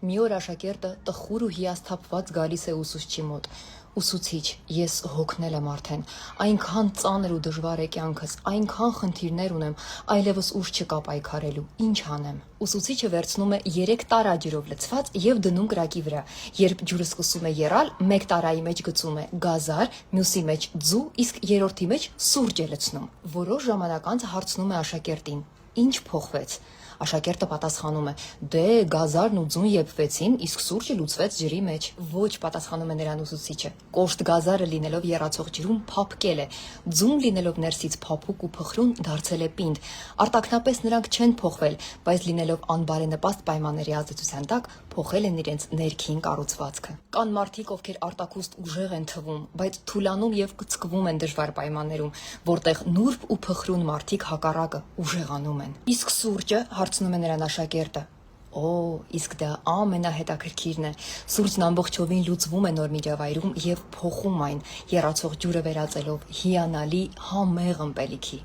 Մի օր աշակերտը տխուր ու հիասթափված գալիս է ուսուցչի մոտ։ Ուսուցիչ, ես հոգնել եմ արդեն, այնքան ծանր ու դժվար է կյանքս, այնքան խնդիրներ ունեմ, այլևս ուժ չկա պայքարելու, ինչ անեմ։ Ուսուցիչը վերցնում է 3 տարա ջրով լցված եւ դնում կրակի վրա։ Երբ ջուրը սկսում է եռալ, 1 տարայի մեջ գցում է գազար, մյուսի մեջ ձու, իսկ երրորդի մեջ սուրճ է լցնում։ Որոշ ժամանակ անց հարցնում է աշակերտին. Ինչ փոխվեց։ Աշակերտը պատասխանում է. Դե գազարն ու ձուն եփվեցին, իսկ սուրճը լուծվեց ջրի մեջ։ Ոչ, պատասխանում է նրան ուսուցիչը։ Կոշտ գազարը լինելով եռացող ջրում փափկել է, ձուն լինելով ներսից փափուկ ու փխրուն դարձել է պինդ։ Արտաքնապես նրանք չեն փոխվել, բայց լինելով անբարենպաստ պայմանների ազդեցության տակ փոխել են իրենց ներքին կառուցվածքը։ Կան մարդիկ, ովքեր արտաքուստ ուժեղ են թվում, բայց թուլանում եւ կծկվում են դժվար պայմաններում, որտեղ նուրբ ու փխրուն մարդիկ հակառակը ուժեղանում են։ Իսկ սուրճը, հարցնում է նրան աշակերտը։ Օ, իսկ դա ամենահետաքրքիրն է։ Սուրճն ամբողջովին լուծվում է նոր միջավայրում եւ փոխում այն, եռացող ջուրը վերածելով հիանալի համեղ ըմպելիքի։